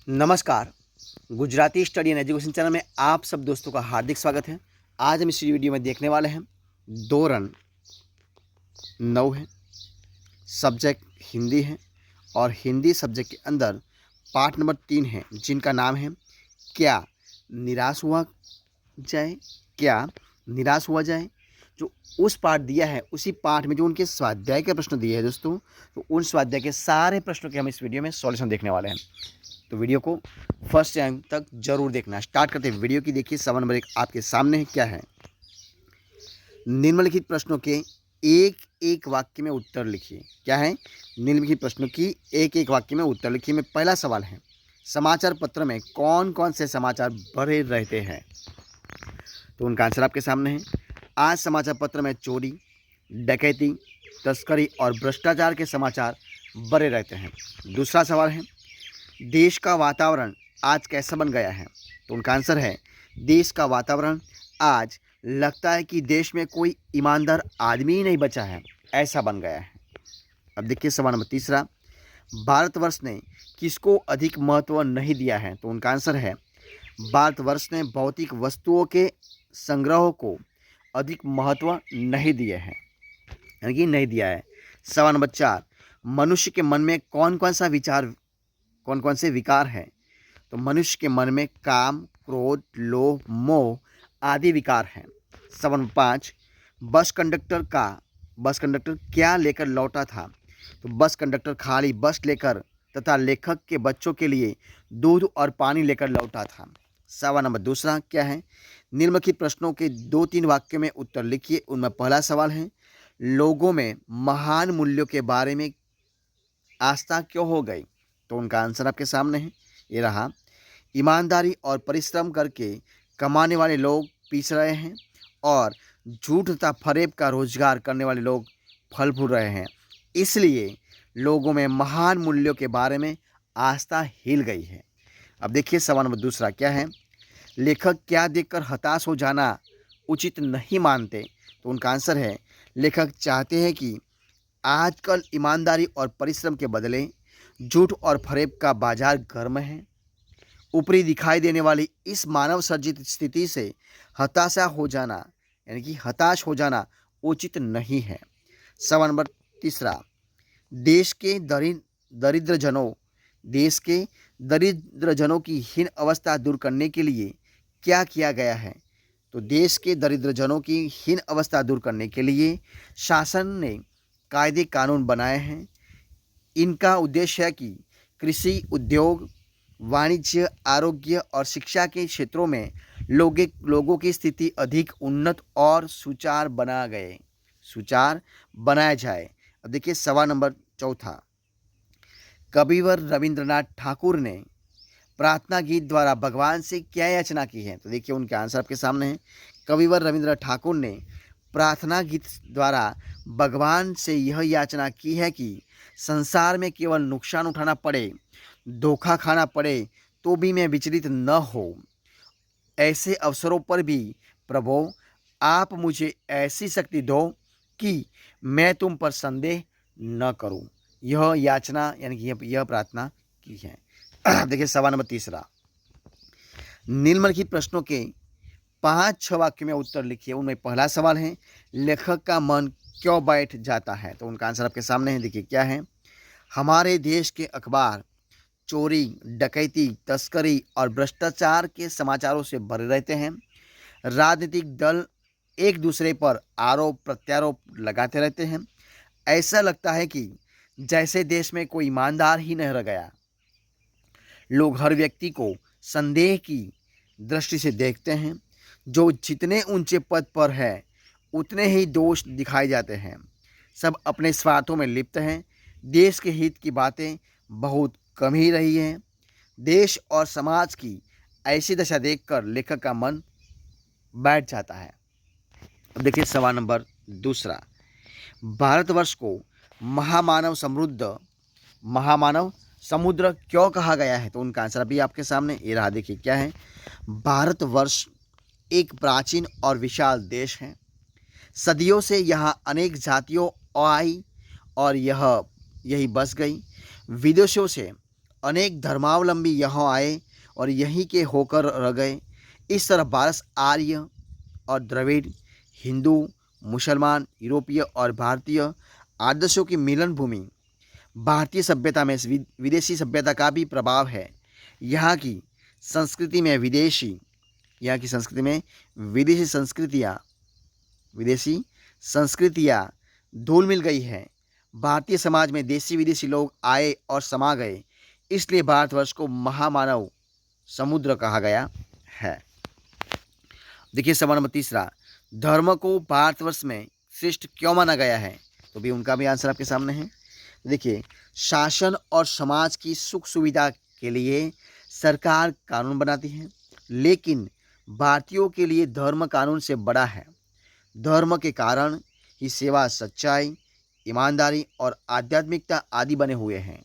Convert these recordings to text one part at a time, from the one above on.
नमस्कार। Gujarati study and education channel में आप सब दोस्तों का हार्दिक स्वागत है। आज हम इस वीडियो में देखने वाले हैं 2 रन 9 है, सब्जेक्ट हिंदी है और हिंदी सब्जेक्ट के अंदर पार्ट नंबर 3 है जिनका नाम है क्या निराश हुआ जाए, क्या निराश हुआ जाए। जो उस पार्ट दिया है उसी पार्ट में जो उनके स्वाध्याय के प्रश्न दिए हैं दोस्तों, तो उन स्वाध्याय के सारे प्रश्नों के हम इस वीडियो में सॉल्यूशन देखने वाले हैं। तो वीडियो को फर्स्ट टाइम तक जरूर देखना। स्टार्ट करते हैं वीडियो की। देखिए सवाल नंबर 1 आपके सामने है। क्या है? निम्नलिखित प्रश्नों के एक एक वाक्य में उत्तर लिखिए। क्या है? निम्नलिखित प्रश्नों की एक एक वाक्य में उत्तर लिखिए। में पहला सवाल है, समाचार पत्र में कौन कौन से समाचार भरे रहते हैं? तो उनका आंसर आपके सामने है। आज समाचार पत्र में चोरी, डकैती, तस्करी और भ्रष्टाचार के समाचार भरे रहते हैं। दूसरा सवाल है, देश का वातावरण आज कैसा बन गया है? तो उनका आंसर है, देश का वातावरण आज लगता है कि देश में कोई ईमानदार आदमी ही नहीं बचा है, ऐसा बन गया है। अब देखिए सवाल नंबर तीसरा, भारतवर्ष ने किसको अधिक महत्व नहीं दिया है? तो उनका आंसर है, भारतवर्ष ने भौतिक वस्तुओं के संग्रह को अधिक महत्व नहीं दिए हैं, यानी कि नहीं दिया है। सवाल नंबर 4, मनुष्य के मन में कौन कौन से विकार हैं? तो मनुष्य के मन में काम, क्रोध, लोभ, मोह आदि विकार हैं। सवाल नंबर 5, बस कंडक्टर क्या लेकर लौटा था? तो बस कंडक्टर खाली बस लेकर तथा लेखक के बच्चों के लिए दूध और पानी लेकर लौटा था। सवाल नंबर दूसरा क्या है? निम्नलिखित प्रश्नों के 2-3 वाक्य में उत्तर लिखिए। उनमें पहला सवाल है, लोगों में महान मूल्यों के बारे में आस्था क्यों हो गई? तो उनका आंसर आपके सामने है। ये रहा, ईमानदारी और परिश्रम करके कमाने वाले लोग पीछ रहे हैं और झूठ तथा फरेब का रोजगार करने वाले लोग फल फूल रहे हैं, इसलिए लोगों में महान मूल्यों के बारे में आस्था हिल गई है। अब देखिए सवाल नंबर दूसरा क्या है, लेखक क्या देखकर हताश हो जाना उचित नहीं मानते? तो उनका आंसर है, लेखक चाहते हैं कि आजकल ईमानदारी और परिश्रम के बदले झूठ और फरेब का बाजार गर्म है। ऊपरी दिखाई देने वाली इस मानव सर्जित स्थिति से हताश हो जाना उचित नहीं है। सवाल नंबर तीसरा, देश के दरिद्र जनों की हीन अवस्था दूर करने के लिए क्या किया गया है? तो देश के दरिद्र जनों की हीन अवस्था दूर करने के लिए शासन ने कायदे कानून बनाए हैं। इनका उद्देश्य है कि कृषि, उद्योग, वाणिज्य, आरोग्य और शिक्षा के क्षेत्रों में लोगों की स्थिति अधिक उन्नत और सुचार बनाया जाए। अब देखिए सवाल नंबर चौथा, कविवर रविंद्रनाथ ठाकुर ने प्रार्थना गीत द्वारा भगवान से क्या याचना की है? तो देखिए उनके आंसर आपके सामने है। कविवर रविंद्रनाथ ठाकुर ने प्रार्थना गीत द्वारा भगवान से यह याचना की है कि संसार में केवल नुकसान उठाना पड़े, धोखा खाना पड़े तो भी मैं विचलित न हो। ऐसे अवसरों पर भी प्रभु आप मुझे ऐसी शक्ति दो कि मैं तुम पर संदेह न करूं। यह याचना यानी कि यह प्रार्थना की है। देखिए सवाल नंबर तीसरा, निम्नलिखित प्रश्नों के 5-6 वाक्य में उत्तर लिखिए। उनमें पहला सवाल है, लेखक का मन क्यों बैठ जाता है? तो उनका आंसर आपके सामने है। देखिए क्या है, हमारे देश के अखबार चोरी, डकैती, तस्करी और भ्रष्टाचार के समाचारों से भरे रहते हैं। राजनीतिक दल एक दूसरे पर आरोप प्रत्यारोप लगाते रहते हैं। ऐसा लगता है कि जैसे देश में कोई ईमानदार ही नहीं रह गया। लोग हर व्यक्ति को संदेह की दृष्टि से देखते हैं। जो जितने ऊंचे पद पर है उतने ही दोष दिखाए जाते हैं। सब अपने स्वार्थों में लिप्त हैं। देश के हित की बातें बहुत कम ही रही हैं। देश और समाज की ऐसी दशा देखकर लेखक का मन बैठ जाता है। अब देखिए सवाल नंबर दूसरा, भारतवर्ष को महामानव समुद्र क्यों कहा गया है? तो उनका आंसर अभी आपके सामने ये रहा। देखिए क्या है, भारतवर्ष एक प्राचीन और विशाल देश है। सदियों से यहाँ अनेक जातियों आई और यही बस गई। विदेशों से अनेक धर्मावलंबी यहाँ आए और यहीं के होकर रह गए। इस तरह भारत आर्य और द्रविड़, हिंदू, मुसलमान, यूरोपीय और भारतीय आदर्शों की मिलन भूमि। भारतीय सभ्यता में विदेशी सभ्यता का भी प्रभाव है। यहाँ की संस्कृति में विदेशी संस्कृतियाँ धूल मिल गई हैं। भारतीय समाज में देशी विदेशी लोग आए और समा गए, इसलिए भारतवर्ष को महामानव समुद्र कहा गया है। देखिए सवाल नंबर तीसरा, धर्म को भारतवर्ष में श्रेष्ठ क्यों माना गया है? तो भी उनका भी आंसर आपके सामने है। देखिए, शासन और समाज की सुख सुविधा के लिए सरकार कानून बनाती है, लेकिन भारतीयों के लिए धर्म कानून से बड़ा है। धर्म के कारण ही सेवा, सच्चाई, ईमानदारी और आध्यात्मिकता आदि बने हुए हैं।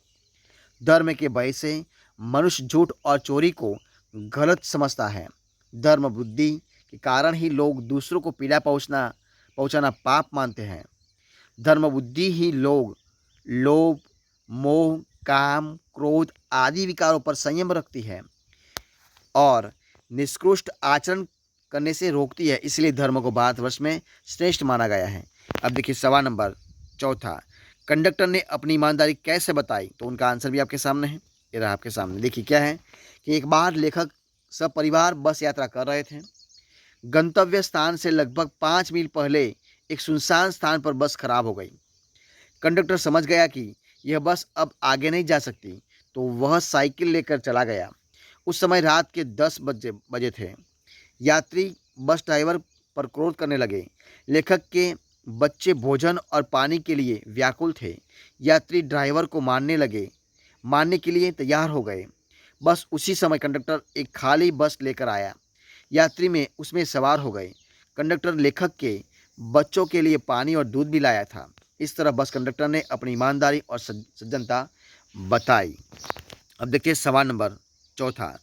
धर्म के भय से मनुष्य झूठ और चोरी को गलत समझता है। धर्म बुद्धि के कारण ही लोग दूसरों को पीड़ा पहुंचाना पाप मानते हैं। धर्म बुद्धि ही लोग लोभ, मोह, काम, क्रोध आदि विकारों पर संयम रखती है और निष्कृष्ट आचरण करने से रोकती है। इसलिए धर्म को भारतवर्ष में श्रेष्ठ माना गया है। अब देखिए सवाल नंबर चौथा, कंडक्टर ने अपनी ईमानदारी कैसे बताई? तो उनका आंसर भी आपके सामने है, ये रहा आपके सामने। देखिए क्या है कि एक बार लेखक सब परिवार बस यात्रा कर रहे थे। गंतव्य स्थान से लगभग 5 मील पहले एक सुनसान स्थान पर बस खराब हो गई। कंडक्टर समझ गया कि यह बस अब आगे नहीं जा सकती, तो वह साइकिल लेकर चला गया। उस समय रात के 10 बजे थे। यात्री बस ड्राइवर पर क्रोध करने लगे। लेखक के बच्चे भोजन और पानी के लिए व्याकुल थे। यात्री ड्राइवर को मारने के लिए तैयार हो गए। बस उसी समय कंडक्टर एक खाली बस लेकर आया। यात्री में उसमें सवार हो गए। कंडक्टर लेखक के बच्चों के लिए पानी और दूध भी लाया था। इस तरह बस कंडक्टर ने अपनी ईमानदारी और सज्जनता बताई। अब देखिए सवाल नंबर चौथा,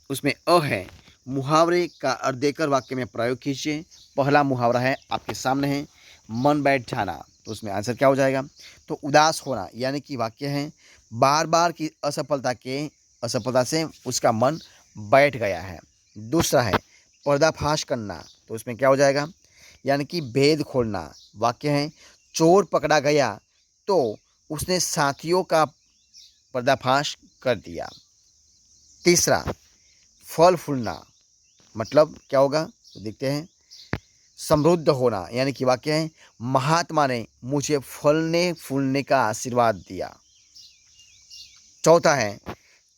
उसमें अ है, मुहावरे का अर्थ देकर वाक्य में प्रयोग कीजिए। पहला मुहावरा है आपके सामने है, मन बैठ जाना। तो उसमें आंसर क्या हो जाएगा? तो उदास होना, यानी कि वाक्य है बार बार की असफलता से उसका मन बैठ गया है। दूसरा है पर्दाफाश करना। तो उसमें क्या हो जाएगा? यानी कि भेद खोलना। वाक्य है चोर पकड़ा गया तो उसने साथियों का पर्दाफाश कर दिया। तीसरा फल फूलना, मतलब क्या होगा? तो देखते हैं, समृद्ध होना, यानी कि वाक्य है महात्मा ने मुझे फलने फूलने का आशीर्वाद दिया। चौथा है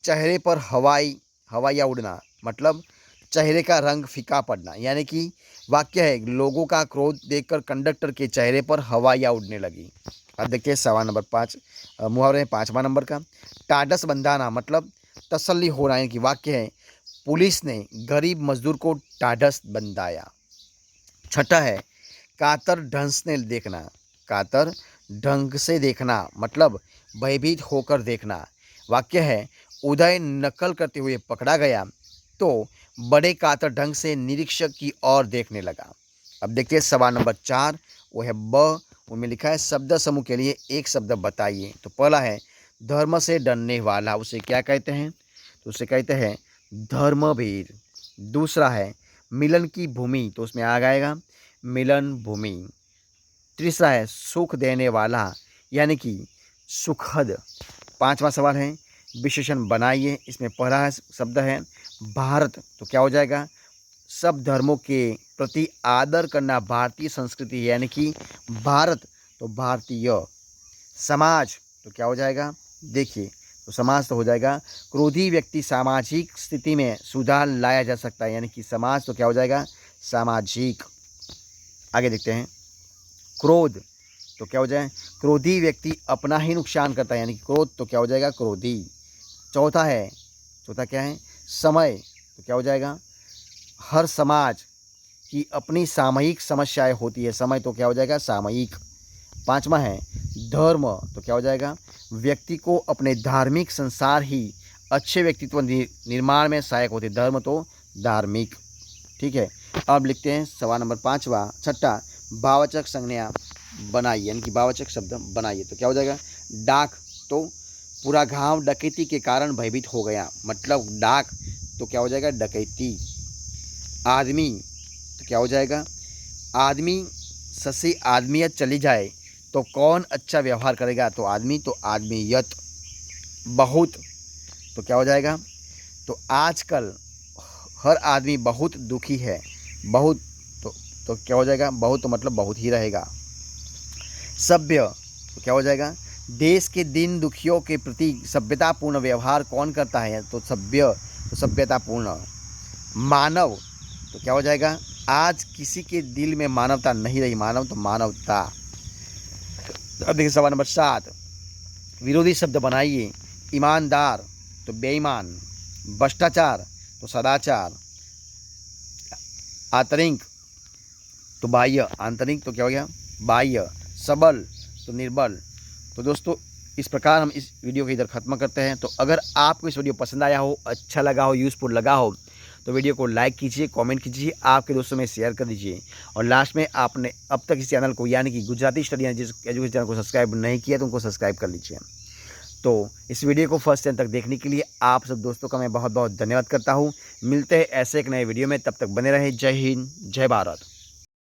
चेहरे पर हवाइयाँ उड़ना, मतलब चेहरे का रंग फीका पड़ना, यानी कि वाक्य है लोगों का क्रोध देखकर कंडक्टर के चेहरे पर हवाइयाँ उड़ने लगी। अब देखिए सवाल नंबर 5, मुहावरे है 5वां नंबर का, टाढ़स बंधाना, मतलब तसल्ली होना, यानी कि वाक्य है पुलिस ने गरीब मजदूर को टाढ़स बंधाया। छठा है कातर ढंग से देखना, मतलब भयभीत होकर देखना। वाक्य है उदय नकल करते हुए पकड़ा गया तो बड़े कातर ढंग से निरीक्षक की ओर देखने लगा। अब देखिए सवाल नंबर 4, वो है ब, उनमें लिखा है शब्द समूह के लिए एक शब्द बताइए। तो पहला है धर्म से डरने वाला, उसे क्या कहते हैं? तो उसे कहते हैं धर्मवीर। दूसरा है मिलन की भूमि, तो उसमें आ जाएगा मिलन भूमि। तीसरा है सुख देने वाला, यानी कि सुखद। 5वां सवाल है विशेषण बनाइए। इसमें पहला शब्द है भारत, तो क्या हो जाएगा? सब धर्मों के प्रति आदर करना भारतीय संस्कृति है, यानी कि भारत तो भारतीय। समाज तो क्या हो जाएगा? देखिए, तो समाज तो हो जाएगा क्रोधी व्यक्ति सामाजिक स्थिति में सुधार लाया जा सकता है, यानी कि समाज तो क्या हो जाएगा? सामाजिक। आगे देखते हैं, क्रोध तो क्या हो जाए? क्रोधी व्यक्ति अपना ही नुकसान करता है, यानी कि क्रोध तो क्या हो जाएगा? क्रोधी। चौथा क्या है? समय, तो क्या हो जाएगा? हर समाज की अपनी सामयिक समस्याएं होती है, समय तो क्या हो जाएगा? सामयिक। 5वां है धर्म, तो क्या हो जाएगा? व्यक्ति को अपने धार्मिक संसार ही अच्छे व्यक्तित्व निर्माण में सहायक होते, धर्म तो धार्मिक। ठीक है, अब लिखते हैं सवाल नंबर 6, वाचक संज्ञा बनाइए, यानी कि वाचक शब्द बनाइए। तो क्या हो जाएगा? डाक तो पूरा गांव डकैती के कारण भयभीत हो गया, मतलब डाक तो क्या हो जाएगा, डकैती। आदमी तो क्या हो जाएगा, आदमी ससे आदमियत चली जाए तो कौन अच्छा व्यवहार करेगा, तो आदमी, तो आदमियत। बहुत तो क्या हो जाएगा, तो आजकल हर आदमी बहुत दुखी है, बहुत तो क्या हो जाएगा, बहुत तो मतलब बहुत ही रहेगा। सभ्य तो क्या हो जाएगा, देश के दीन दुखियों के प्रति सभ्यतापूर्ण व्यवहार कौन करता है, तो सभ्य, तो सभ्यतापूर्ण। मानव तो क्या हो जाएगा, आज किसी के दिल में मानवता नहीं रही, मानव तो मानवता। अब देखिए सवाल नंबर 7, विरोधी शब्द बनाइए। ईमानदार तो बेईमान, भ्रष्टाचार तो सदाचार, आंतरिक तो बाह्य, आंतरिक तो क्या हो गया, बाह्य, सबल तो निर्बल। तो दोस्तों इस प्रकार हम इस वीडियो को इधर ख़त्म करते हैं। तो अगर आपको इस वीडियो पसंद आया हो, अच्छा लगा हो, यूज़फुल लगा हो, तो वीडियो को लाइक कीजिए, कमेंट कीजिए, आपके दोस्तों में शेयर कर दीजिए। और लास्ट में आपने अब तक इस चैनल को यानी कि गुजराती स्टडी एजुकेशन चैनल को सब्सक्राइब नहीं किया तो उनको सब्सक्राइब कर लीजिए। तो इस वीडियो को फर्स्ट एंड तक देखने के लिए आप सब दोस्तों का मैं बहुत बहुत धन्यवाद करता हूँ। मिलते हैं ऐसे एक नए वीडियो में, तब तक बने रहे। जय हिंद, जय भारत।